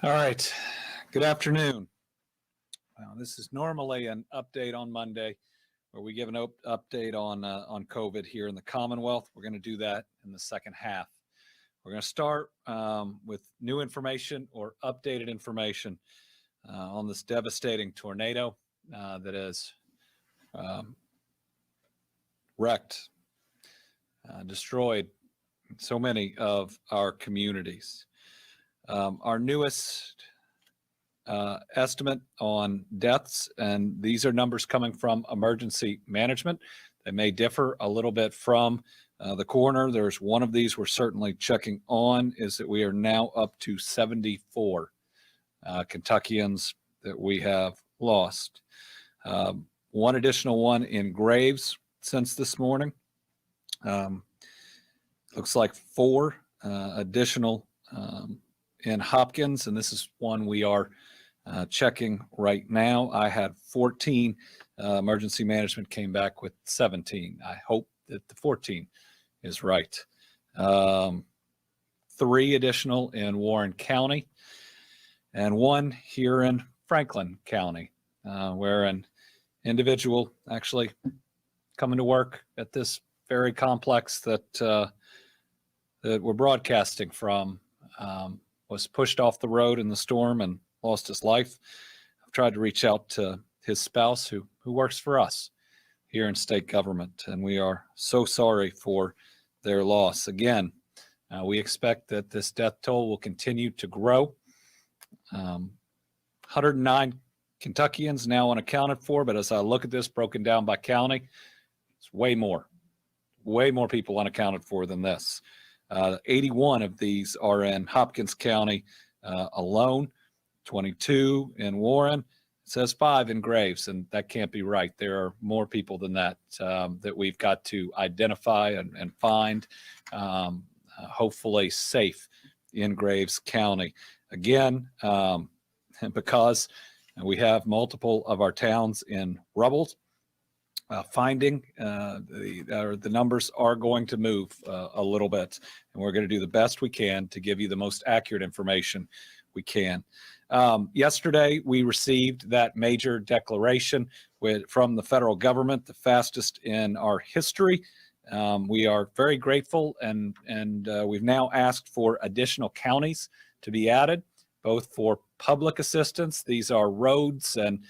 All right. Good afternoon. This is normally an update on Monday where we give an update on COVID here in the Commonwealth. We're going to do that in the second half. We're going to start with new information or updated information on this devastating tornado that has wrecked, destroyed so many of our communities. Our newest estimate on deaths, and these are numbers coming from emergency management. They may differ a little bit from the coroner. There's one of these we're certainly checking on, is that we are now up to 74 Kentuckians that we have lost. One additional one in graves since this morning. Looks like 4 additional in Hopkins, and this is one we are checking right now. I had 14. Emergency management came back with 17. I hope that the 14 is right. 3 additional in Warren County, and 1 here in Franklin County, where an individual actually coming to work at this very complex that we're broadcasting from was pushed off the road in the storm and lost his life. I've tried to reach out to his spouse who works for us here in state government, and we are so sorry for their loss. Again, we expect that this death toll will continue to grow. 109 Kentuckians now unaccounted for, but as I look at this broken down by county, it's way more people unaccounted for than this. 81 of these are in Hopkins County alone, 22 in Warren. It says 5 in Graves, and that can't be right. There are more people than that that we've got to identify and find, hopefully safe in Graves County. Again, because we have multiple of our towns in rubble, finding the numbers are going to move a little bit, and we're going to do the best we can to give you the most accurate information we can. Yesterday, we received that major declaration from the federal government, the fastest in our history. We are very grateful, and we've now asked for additional counties to be added, both for public assistance. These are roads and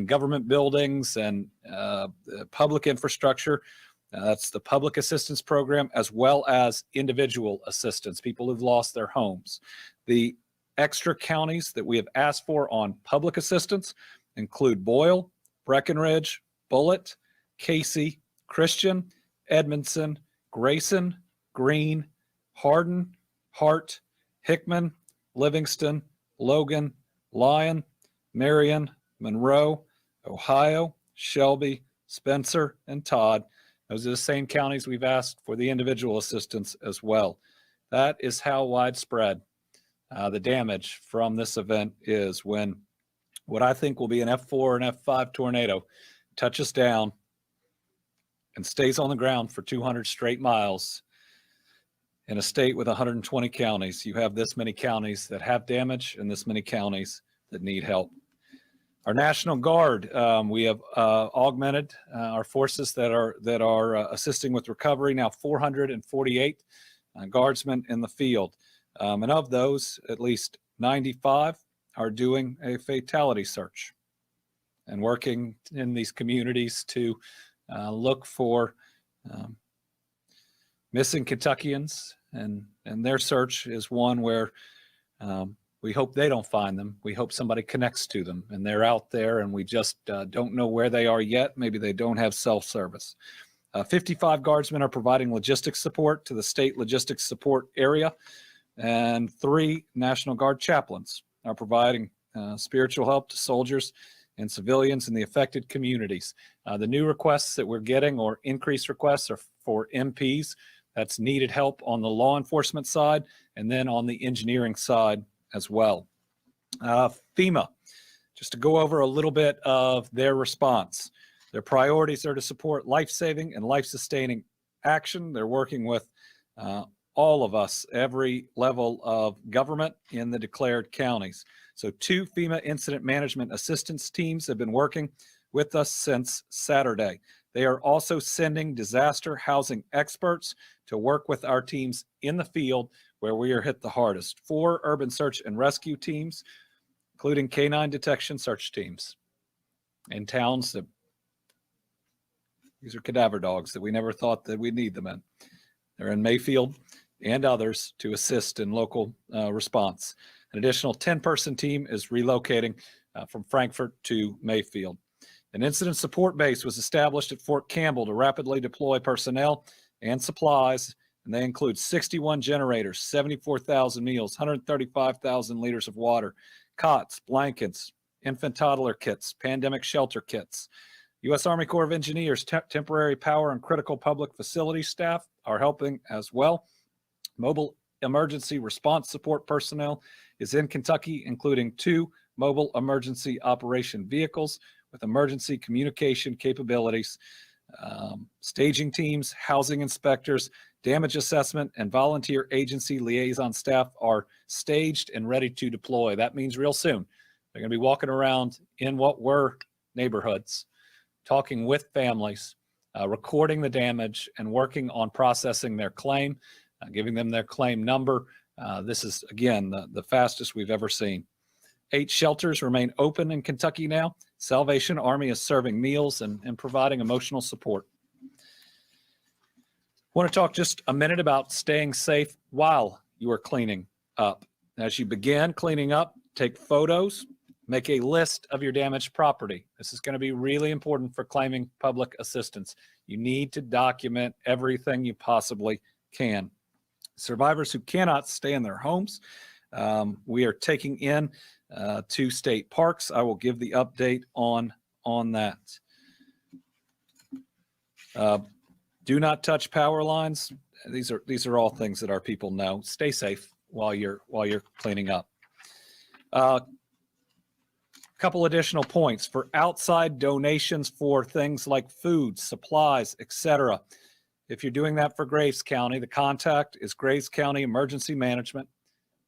government buildings and public infrastructure. That's the public assistance program, as well as individual assistance, people who've lost their homes. The extra counties that we have asked for on public assistance include Boyle, Breckenridge, Bullitt, Casey, Christian, Edmondson, Grayson, Greene, Hardin, Hart, Hickman, Livingston, Logan, Lyon, Marion, Monroe, Ohio, Shelby, Spencer, and Todd. Those are the same counties we've asked for the individual assistance as well. That is how widespread the damage from this event is, when what I think will be an F4 and F5 tornado touches down and stays on the ground for 200 straight miles in a state with 120 counties. You have this many counties that have damage and this many counties that need help. Our National Guard, we have augmented our forces that are assisting with recovery. Now 448 guardsmen in the field, and of those, at least 95 are doing a fatality search and working in these communities to look for missing Kentuckians, and their search is one where we hope they don't find them. We hope somebody connects to them, and they're out there, and we just don't know where they are yet. Maybe they don't have cell service. 55 guardsmen are providing logistics support to the state logistics support area, and 3 National Guard chaplains are providing spiritual help to soldiers and civilians in the affected communities. The new requests that we're getting, or increased requests, are for MPs. That's needed help on the law enforcement side, and then on the engineering side as well. FEMA, just to go over a little bit of their response. Their priorities are to support life-saving and life-sustaining action. They're working with all of us, every level of government in the declared counties. So 2 FEMA incident management assistance teams have been working with us since Saturday. They are also sending disaster housing experts to work with our teams in the field where we are hit the hardest. 4 urban search and rescue teams, including canine detection search teams in towns that, these are cadaver dogs that we never thought that we'd need them in. They're in Mayfield and others to assist in local response. An additional 10-person team is relocating from Frankfort to Mayfield. An incident support base was established at Fort Campbell to rapidly deploy personnel and supplies, and they include 61 generators, 74,000 meals, 135,000 liters of water, cots, blankets, infant toddler kits, pandemic shelter kits. U.S. Army Corps of Engineers, temporary power and critical public facility staff are helping as well. Mobile emergency response support personnel is in Kentucky, including 2 mobile emergency operation vehicles with emergency communication capabilities. Staging teams, housing inspectors, damage assessment, and volunteer agency liaison staff are staged and ready to deploy. That means real soon they're going to be walking around in what were neighborhoods, talking with families, recording the damage, and working on processing their claim, giving them their claim number. This is, again, the fastest we've ever seen. 8 shelters remain open in Kentucky now. Salvation Army is serving meals and providing emotional support. I want to talk just a minute about staying safe while you are cleaning up. As you begin cleaning up, take photos, make a list of your damaged property. This is going to be really important for claiming public assistance. You need to document everything you possibly can. Survivors who cannot stay in their homes, we are taking in to state parks. I will give the update on that. Do not touch power lines. These are all things that our people know. Stay safe while you're cleaning up. Couple additional points for outside donations for things like food, supplies, etc. If you're doing that for Graves County, the contact is Graves County Emergency Management.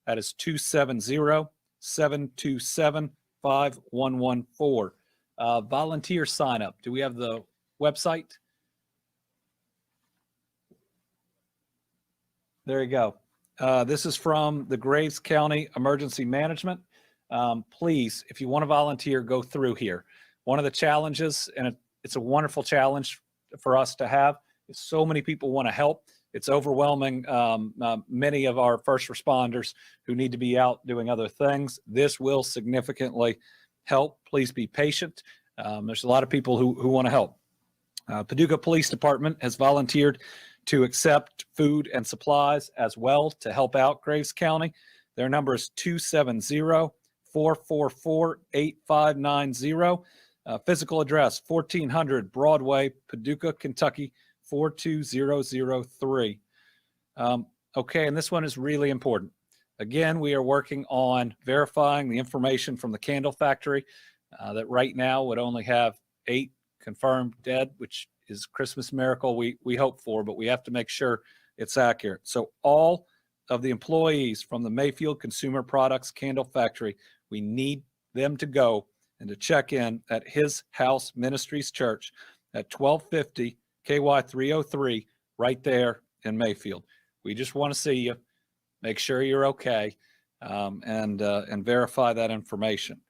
That is 270-727-5114. Volunteer sign up. Do we have the website? There you go. This is from the Graves County Emergency Management. Please, if you want to volunteer, go through here. One of the challenges, and it's a wonderful challenge for us to have, is so many people want to help. It's overwhelming many of our first responders who need to be out doing other things. This will significantly help. Please be patient. There's a lot of people who want to help. Paducah Police Department has volunteered to accept food and supplies as well to help out Graves County. Their number is 270-444-8590. Physical address, 1400 Broadway, Paducah, Kentucky, 42003. Okay, and this one is really important. Again, we are working on verifying the information from the candle factory that right now would only have 8 confirmed dead, which is Christmas miracle we hope for, but we have to make sure it's accurate. So all of the employees from the Mayfield Consumer Products Candle Factory, we need them to go and to check in at His House Ministries Church at 1250 KY 303 right there in Mayfield. We just want to see you, make sure you're okay, and verify that information.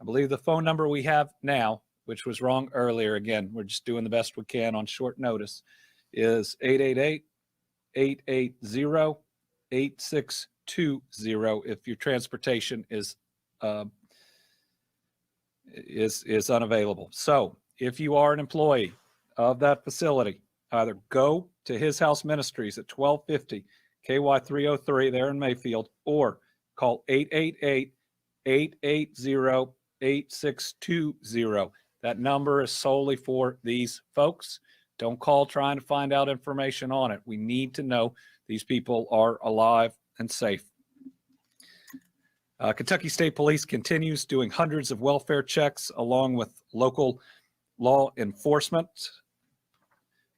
I believe the phone number we have now, which was wrong earlier, again, we're just doing the best we can on short notice, is 888-880-8620 if your transportation is unavailable. So if you are an employee of that facility, either go to His House Ministries at 1250 KY 303 there in Mayfield, or call 888-880-8620. That number is solely for these folks. Don't call trying to find out information on it. We need to know these people are alive and safe. Kentucky State Police continues doing hundreds of welfare checks along with local law enforcement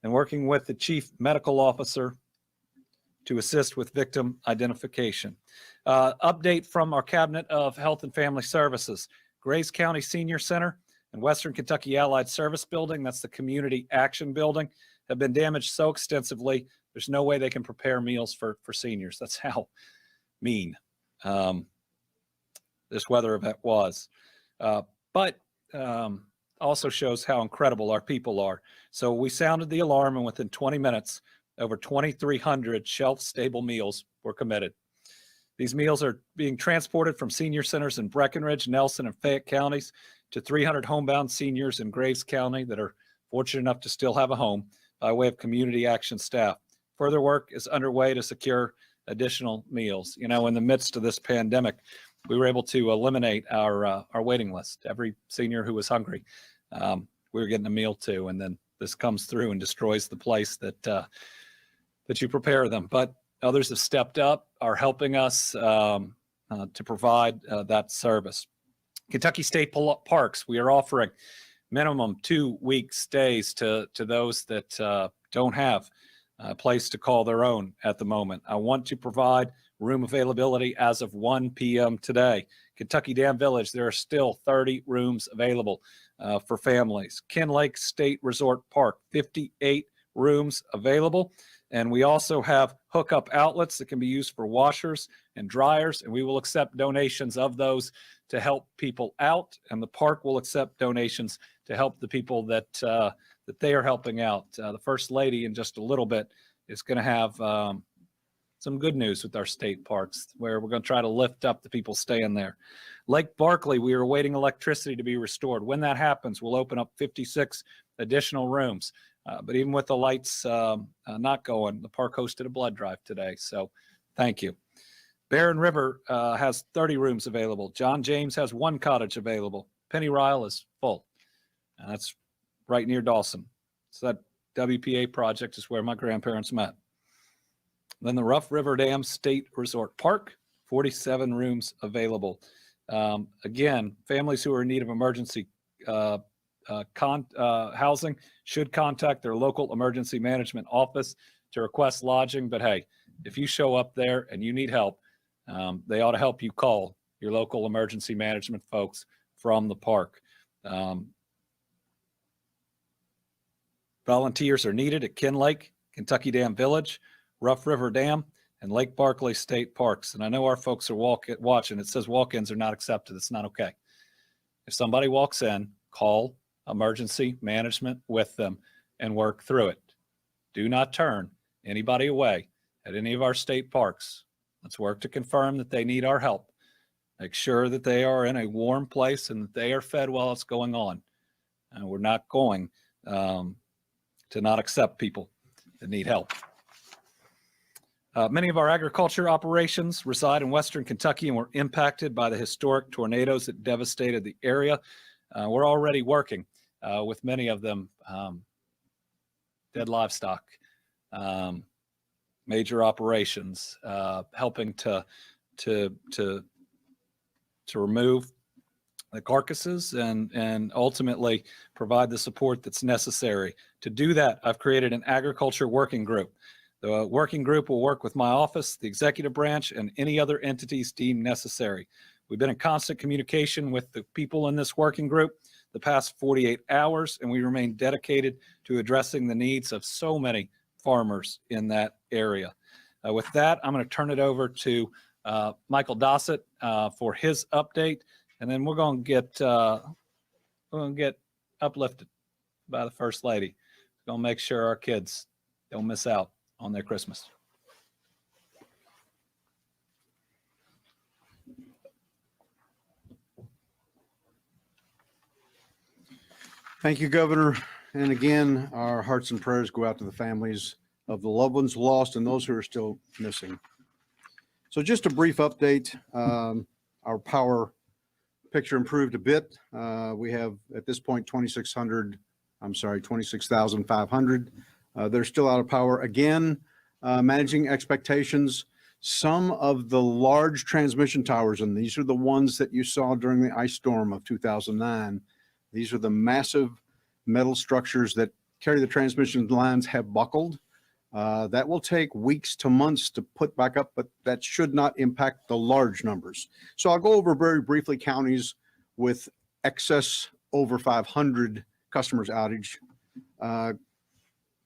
and working with the chief medical officer to assist with victim identification. Update from our Cabinet of Health and Family Services. Grays County Senior Center and Western Kentucky Allied Service Building, that's the Community Action Building, have been damaged so extensively, there's no way they can prepare meals for seniors. That's how mean this weather event was. But also shows how incredible our people are. So we sounded the alarm, and within 20 minutes, over 2,300 shelf-stable meals were committed. These meals are being transported from senior centers in Breckenridge, Nelson, and Fayette counties to 300 homebound seniors in Graves County that are fortunate enough to still have a home by way of community action staff. Further work is underway to secure additional meals. You know, in the midst of this pandemic, we were able to eliminate our waiting list. Every senior who was hungry, we were getting a meal to, and then this comes through and destroys the place that you prepare them. But others have stepped up, are helping us to provide that service. Kentucky State Parks, we are offering minimum 2-week stays to those that don't have a place to call their own at the moment. I want to provide room availability as of 1 p.m. today. Kentucky Dam Village, there are still 30 rooms available for families. Ken Lake State Resort Park, 58 rooms available. And we also have hookup outlets that can be used for washers and dryers, and we will accept donations of those to help people out, and the park will accept donations to help the people that they are helping out. The First Lady in just a little bit is going to have some good news with our state parks, where we're going to try to lift up the people staying there. Lake Barkley, we are awaiting electricity to be restored. When that happens, we'll open up 56 additional rooms. But even with the lights not going, the park hosted a blood drive today. So thank you. Barren River has 30 rooms available. John James has 1 cottage available. Penny Ryle is full. And that's right near Dawson. So that WPA project is where my grandparents met. Then the Rough River Dam State Resort Park, 47 rooms available. Again, families who are in need of emergency housing should contact their local emergency management office to request lodging. But hey, if you show up there and you need help, they ought to help you call your local emergency management folks from the park. Volunteers are needed at Ken Lake, Kentucky Dam Village, Rough River Dam, and Lake Barkley State Parks. And I know our folks are watching. It says walk-ins are not accepted. It's not okay. If somebody walks in, call emergency management with them and work through it. Do not turn anybody away at any of our state parks. Let's work to confirm that they need our help. Make sure that they are in a warm place and that they are fed while it's going on. And we're not going to not accept people that need help. Many of our agriculture operations reside in Western Kentucky and were impacted by the historic tornadoes that devastated the area. We're already working with many of them, dead livestock, major operations, helping to remove the carcasses and ultimately provide the support that's necessary. To do that, I've created an agriculture working group. The working group will work with my office, the executive branch, and any other entities deemed necessary. We've been in constant communication with the people in this working group the past 48 hours, and we remain dedicated to addressing the needs of so many farmers in that area. With that, I'm going to turn it over to Michael Dossett for his update, and then we're going to get uplifted by the First Lady. We're going to make sure our kids don't miss out on their Christmas. Thank you, Governor. And again, our hearts and prayers go out to the families of the loved ones lost and those who are still missing. So just a brief update. Our power picture improved a bit. We have at this point 26,500. They're still out of power. Again, managing expectations. Some of the large transmission towers, and these are the ones that you saw during the ice storm of 2009. These are the massive metal structures that carry the transmission lines, have buckled. That will take weeks to months to put back up, but that should not impact the large numbers. So I'll go over very briefly counties with excess over 500 customers outage.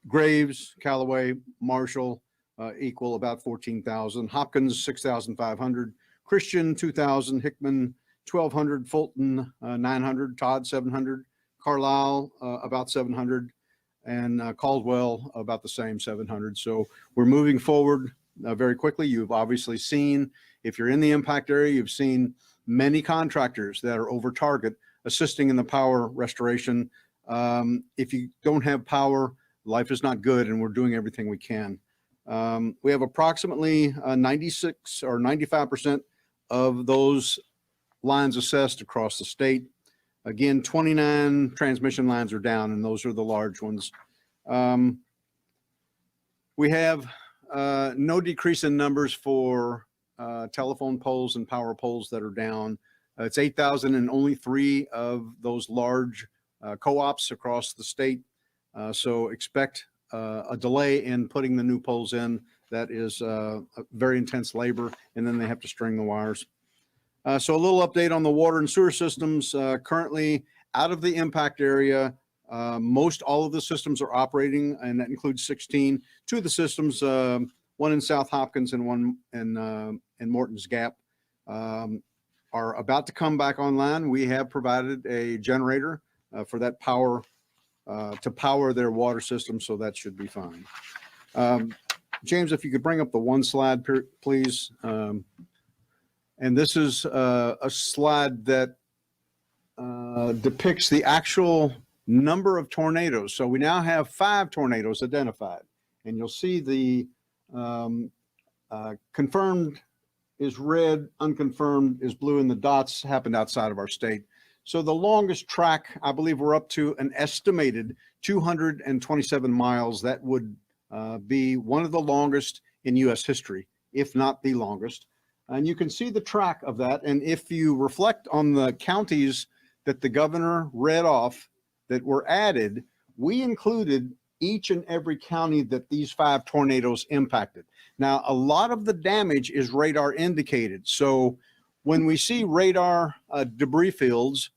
Graves, Callaway, Marshall, equal about 14,000. Hopkins, 6,500. Christian, 2,000. Hickman, 1,200. Fulton, 900. Todd, 700. Carlisle, about 700. And Caldwell, about the same, 700. So we're moving forward very quickly. You've obviously seen, if you're in the impact area, you've seen many contractors that are over target assisting in the power restoration. If you don't have power, life is not good, and we're doing everything we can. We have approximately 96 or 95% of those lines assessed across the state. Again, 29 transmission lines are down, and those are the large ones. We have no decrease in numbers for telephone poles and power poles that are down. It's 8,000 and only 3 of those large co-ops across the state. So expect a delay in putting the new poles in. That is a very intense labor, and then they have to string the wires. So a little update on the water and sewer systems. Currently out of the impact area, most all of the systems are operating, and that includes 16. 2 of the systems, one in South Hopkins and one in Morton's Gap, are about to come back online. We have provided a generator for that power to power their water system, so that should be fine. James, if you could bring up the one slide, please. And this is a slide that depicts the actual number of tornadoes. So we now have 5 tornadoes identified, and you'll see the confirmed is red, unconfirmed is blue, and the dots happened outside of our state. So the longest track, I believe we're up to an estimated 227 miles. That would be one of the longest in U.S. history, if not the longest. And you can see the track of that. And if you reflect on the counties that the governor read off that were added, we included each and every county that these 5 tornadoes impacted. Now, a lot of the damage is radar indicated. So when we see radar debris fields,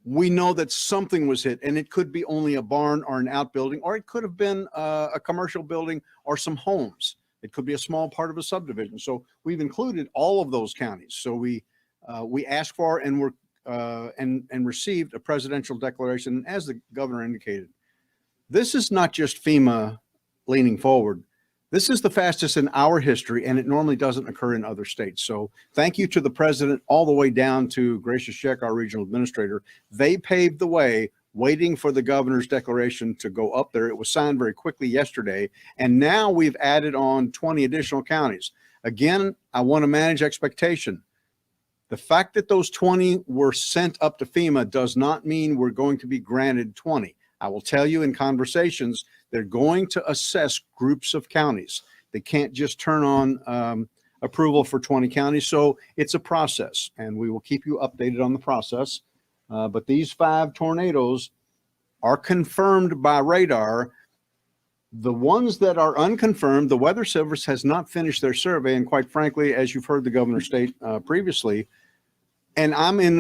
we know that something was hit, and it could be only a barn or an outbuilding, or it could have been a commercial building or some homes. It could be a small part of a subdivision. So we've included all of those counties. So we asked for and and received a presidential declaration, as the governor indicated. This is not just FEMA leaning forward. This is the fastest in our history, and it normally doesn't occur in other states. So thank you to the president all the way down to Gracious Sheck, our regional administrator. They paved the way, waiting for the governor's declaration to go up there. It was signed very quickly yesterday, and now we've added on 20 additional counties. Again, I want to manage expectation. The fact that those 20 were sent up to FEMA does not mean we're going to be granted 20. I will tell you in conversations, they're going to assess groups of counties. They can't just turn on approval for 20 counties. So it's a process, and we will keep you updated on the process. But these 5 tornadoes are confirmed by radar. The ones that are unconfirmed, the Weather Service has not finished their survey. And quite frankly, as you've heard the governor state previously, and I'm in